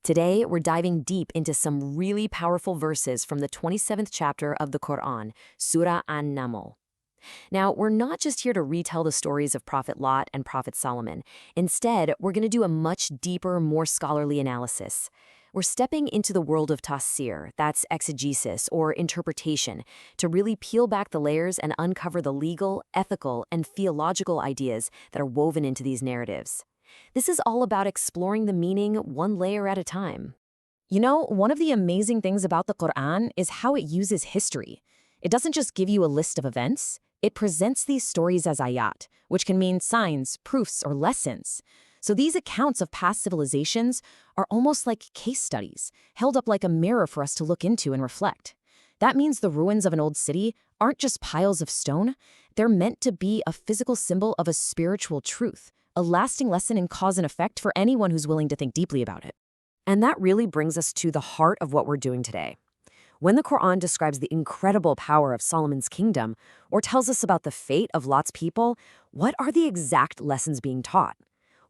Today, we're diving deep into some really powerful verses from the 27th chapter of the Quran, Surah An-Naml. Now, we're not just here to retell the stories of Prophet Lot and Prophet Solomon. Instead, we're going to do a much deeper, more scholarly analysis. We're stepping into the world of tafsir, that's exegesis or interpretation, to really peel back the layers and uncover the legal, ethical, and theological ideas that are woven into these narratives. This is all about exploring the meaning one layer at a time. You know, one of the amazing things about the Quran is how it uses history. It doesn't just give you a list of events, it presents these stories as ayat, which can mean signs, proofs, or lessons. So these accounts of past civilizations are almost like case studies, held up like a mirror for us to look into and reflect. That means the ruins of an old city aren't just piles of stone, they're meant to be a physical symbol of a spiritual truth, a lasting lesson in cause and effect for anyone who's willing to think deeply about it. And that really brings us to the heart of what we're doing today. When the Quran describes the incredible power of Solomon's kingdom, or tells us about the fate of Lot's people, what are the exact lessons being taught?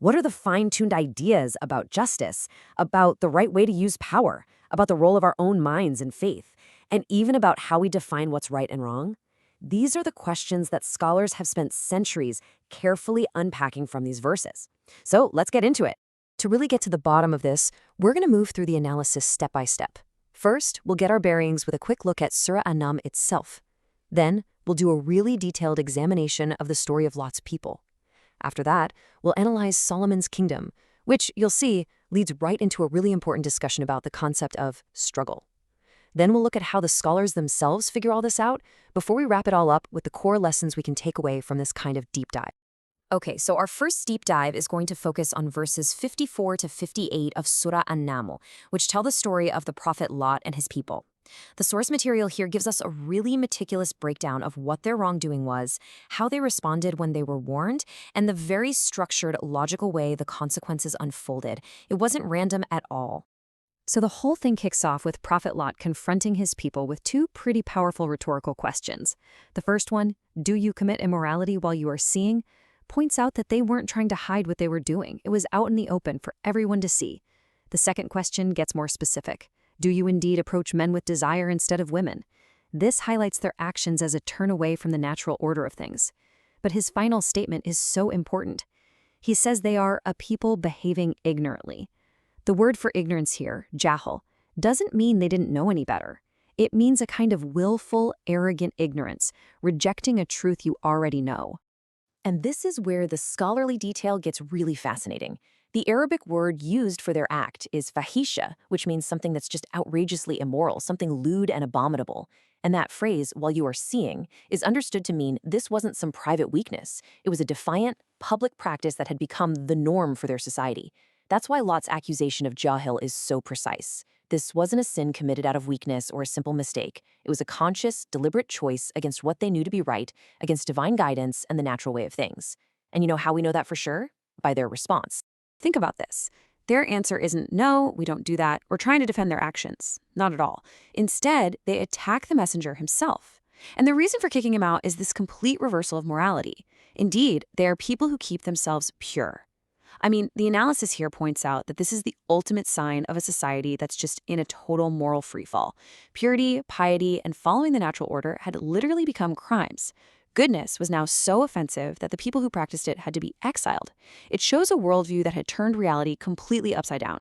What are the fine-tuned ideas about justice, about the right way to use power, about the role of our own minds and faith, and even about how we define what's right and wrong? These are the questions that scholars have spent centuries carefully unpacking from these verses. So let's get into it. To really get to the bottom of this, we're going to move through the analysis step by step. First, we'll get our bearings with a quick look at Surah An-Naml itself. Then, we'll do a really detailed examination of the story of Lot's people. After that, we'll analyze Solomon's kingdom, which, you'll see, leads right into a really important discussion about the concept of struggle. Then we'll look at how the scholars themselves figure all this out before we wrap it all up with the core lessons we can take away from this kind of deep dive. Okay, so our first deep dive is going to focus on verses 54 to 58 of Surah An-Naml, which tell the story of the Prophet Lot and his people. The source material here gives us a really meticulous breakdown of what their wrongdoing was, how they responded when they were warned, and the very structured, logical way the consequences unfolded. It wasn't random at all. So the whole thing kicks off with Prophet Lot confronting his people with two pretty powerful rhetorical questions. The first one, do you commit immorality while you are seeing? Points out that they weren't trying to hide what they were doing. It was out in the open for everyone to see. The second question gets more specific. Do you indeed approach men with desire instead of women? This highlights their actions as a turn away from the natural order of things. But his final statement is so important. He says they are a people behaving ignorantly. The word for ignorance here, jahil, doesn't mean they didn't know any better. It means a kind of willful, arrogant ignorance, rejecting a truth you already know. And this is where the scholarly detail gets really fascinating. The Arabic word used for their act is fahisha, which means something that's just outrageously immoral, something lewd and abominable. And that phrase, while you are seeing, is understood to mean this wasn't some private weakness. It was a defiant, public practice that had become the norm for their society. That's why Lot's accusation of jahil is so precise. This wasn't a sin committed out of weakness or a simple mistake. It was a conscious, deliberate choice against what they knew to be right, against divine guidance and the natural way of things. And you know how we know that for sure? By their response. Think about this. Their answer isn't, no, we don't do that, or trying to defend their actions. Not at all. Instead, they attack the messenger himself. And the reason for kicking him out is this complete reversal of morality. Indeed, they are people who keep themselves pure. I mean, the analysis here points out that this is the ultimate sign of a society that's just in a total moral freefall. Purity, piety, and following the natural order had literally become crimes. Goodness was now so offensive that the people who practiced it had to be exiled. It shows a worldview that had turned reality completely upside down.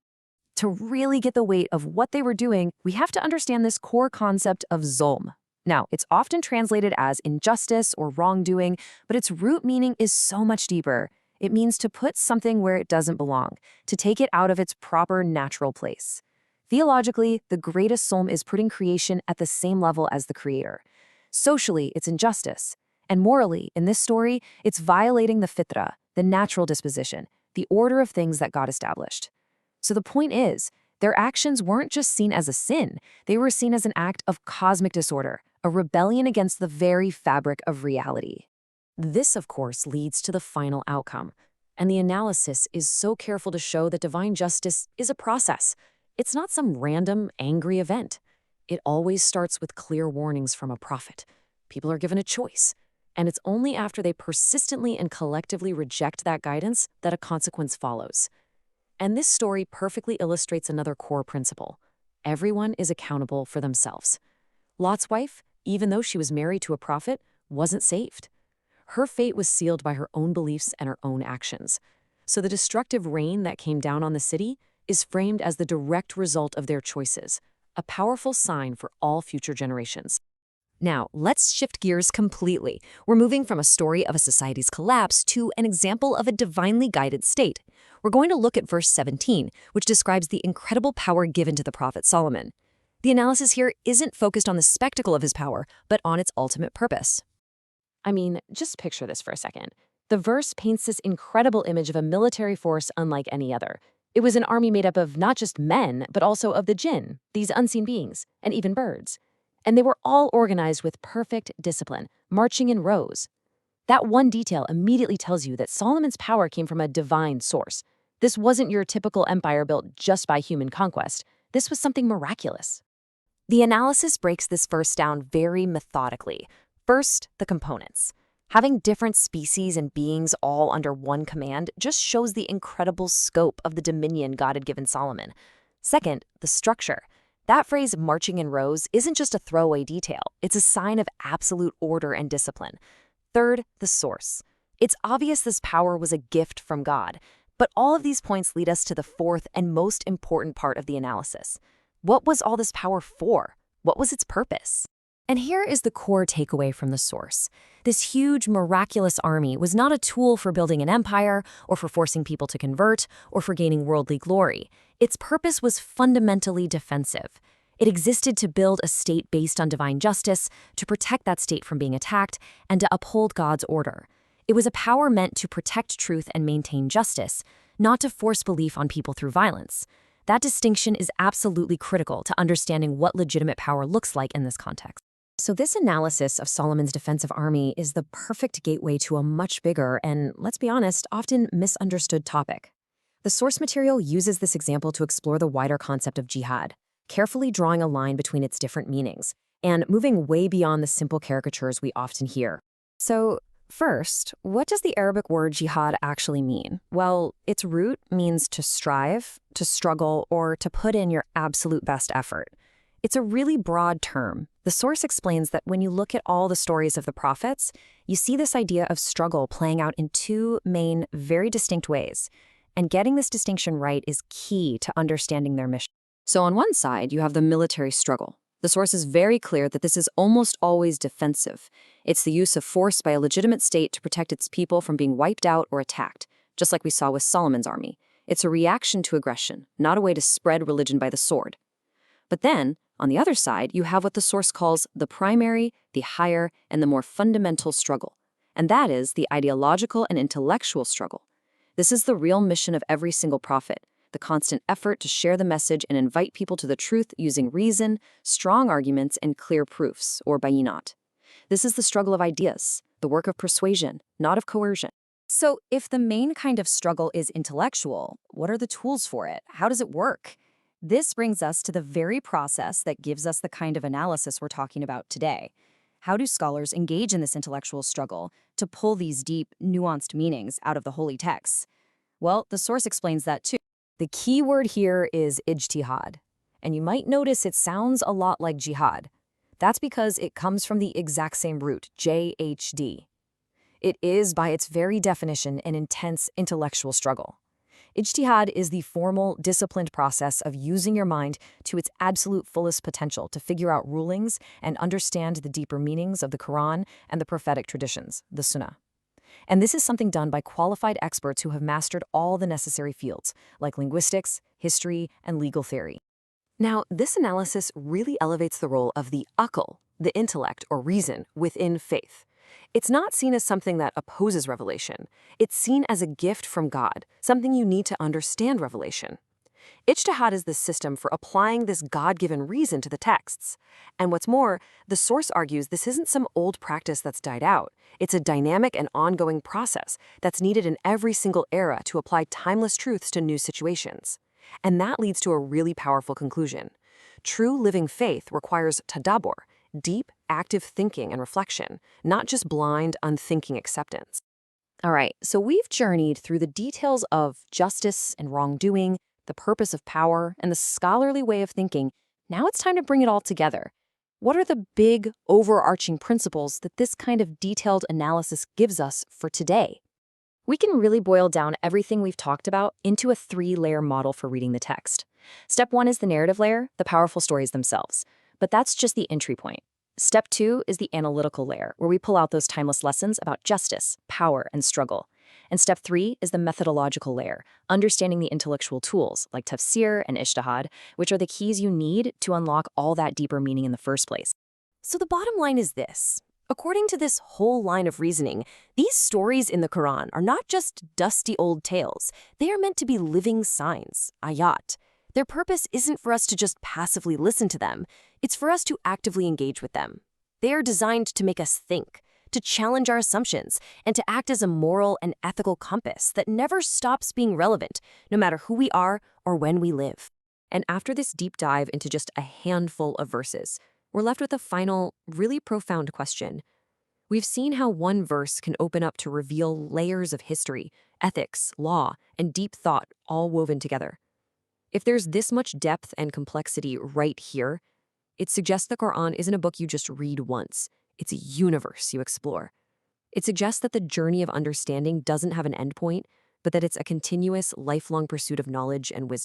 To really get the weight of what they were doing, we have to understand this core concept of zulm. Now, it's often translated as injustice or wrongdoing, but its root meaning is so much deeper. It means to put something where it doesn't belong, to take it out of its proper natural place. Theologically, the greatest zulm is putting creation at the same level as the creator. Socially, it's injustice. And morally, in this story, it's violating the fitrah, the natural disposition, the order of things that God established. So the point is, their actions weren't just seen as a sin, they were seen as an act of cosmic disorder, a rebellion against the very fabric of reality. This, of course, leads to the final outcome. And the analysis is so careful to show that divine justice is a process. It's not some random, angry event. It always starts with clear warnings from a prophet. People are given a choice. And it's only after they persistently and collectively reject that guidance that a consequence follows. And this story perfectly illustrates another core principle. Everyone is accountable for themselves. Lot's wife, even though she was married to a prophet, wasn't saved. Her fate was sealed by her own beliefs and her own actions. So the destructive rain that came down on the city is framed as the direct result of their choices, a powerful sign for all future generations. Now, let's shift gears completely. We're moving from a story of a society's collapse to an example of a divinely guided state. We're going to look at verse 17, which describes the incredible power given to the prophet Solomon. The analysis here isn't focused on the spectacle of his power, but on its ultimate purpose. I mean, just picture this for a second. The verse paints this incredible image of a military force unlike any other. It was an army made up of not just men, but also of the jinn, these unseen beings, and even birds. And they were all organized with perfect discipline, marching in rows. That one detail immediately tells you that Solomon's power came from a divine source. This wasn't your typical empire built just by human conquest. This was something miraculous. The analysis breaks this verse down very methodically. First, the components. Having different species and beings all under one command just shows the incredible scope of the dominion God had given Solomon. Second, the structure. That phrase, marching in rows, isn't just a throwaway detail. It's a sign of absolute order and discipline. Third, the source. It's obvious this power was a gift from God, but all of these points lead us to the fourth and most important part of the analysis. What was all this power for? What was its purpose? And here is the core takeaway from the source. This huge, miraculous army was not a tool for building an empire, or for forcing people to convert, or for gaining worldly glory. Its purpose was fundamentally defensive. It existed to build a state based on divine justice, to protect that state from being attacked, and to uphold God's order. It was a power meant to protect truth and maintain justice, not to force belief on people through violence. That distinction is absolutely critical to understanding what legitimate power looks like in this context. So this analysis of Solomon's defensive army is the perfect gateway to a much bigger and, let's be honest, often misunderstood topic. The source material uses this example to explore the wider concept of jihad, carefully drawing a line between its different meanings, and moving way beyond the simple caricatures we often hear. So, first, what does the Arabic word jihad actually mean? Well, its root means to strive, to struggle, or to put in your absolute best effort. It's a really broad term. The source explains that when you look at all the stories of the prophets, you see this idea of struggle playing out in two main, very distinct ways. And getting this distinction right is key to understanding their mission. So on one side, you have the military struggle. The source is very clear that this is almost always defensive. It's the use of force by a legitimate state to protect its people from being wiped out or attacked, just like we saw with Solomon's army. It's a reaction to aggression, not a way to spread religion by the sword. But then, on the other side, you have what the source calls the primary, the higher, and the more fundamental struggle. And that is the ideological and intellectual struggle. This is the real mission of every single prophet, the constant effort to share the message and invite people to the truth using reason, strong arguments, and clear proofs, or bayinat. This is the struggle of ideas, the work of persuasion, not of coercion. So if the main kind of struggle is intellectual, what are the tools for it? How does it work? This brings us to the very process that gives us the kind of analysis we're talking about today. How do scholars engage in this intellectual struggle to pull these deep, nuanced meanings out of the holy texts? Well, the source explains that too. The key word here is ijtihad, and you might notice it sounds a lot like jihad. That's because it comes from the exact same root, JHD. It is, by its very definition, an intense intellectual struggle. Ijtihad is the formal, disciplined process of using your mind to its absolute fullest potential to figure out rulings and understand the deeper meanings of the Quran and the prophetic traditions, the Sunnah. And this is something done by qualified experts who have mastered all the necessary fields, like linguistics, history, and legal theory. Now, this analysis really elevates the role of the aql, the intellect or reason, within faith. It's not seen as something that opposes revelation. It's seen as a gift from God, something you need to understand revelation. Ijtihad is the system for applying this God-given reason to the texts. And what's more, the source argues this isn't some old practice that's died out. It's a dynamic and ongoing process that's needed in every single era to apply timeless truths to new situations. And that leads to a really powerful conclusion. True living faith requires tadabbur, deep, active thinking and reflection, not just blind, unthinking acceptance. All right, so we've journeyed through the details of justice and wrongdoing, the purpose of power, and the scholarly way of thinking. Now it's time to bring it all together. What are the big, overarching principles that this kind of detailed analysis gives us for today? We can really boil down everything we've talked about into a 3-layer model for reading the text. Step 1 is the narrative layer, the powerful stories themselves. But that's just the entry point. Step 2 is the analytical layer, where we pull out those timeless lessons about justice, power, and struggle. And step 3 is the methodological layer, understanding the intellectual tools like tafsir and ijtihad, which are the keys you need to unlock all that deeper meaning in the first place. So the bottom line is this. According to this whole line of reasoning, these stories in the Quran are not just dusty old tales. They are meant to be living signs, ayat. Their purpose isn't for us to just passively listen to them. It's for us to actively engage with them. They are designed to make us think, to challenge our assumptions, and to act as a moral and ethical compass that never stops being relevant, no matter who we are or when we live. And after this deep dive into just a handful of verses, we're left with a final, really profound question. We've seen how one verse can open up to reveal layers of history, ethics, law, and deep thought all woven together. If there's this much depth and complexity right here, it suggests the Quran isn't a book you just read once. It's a universe you explore. It suggests that the journey of understanding doesn't have an endpoint, but that it's a continuous, lifelong pursuit of knowledge and wisdom.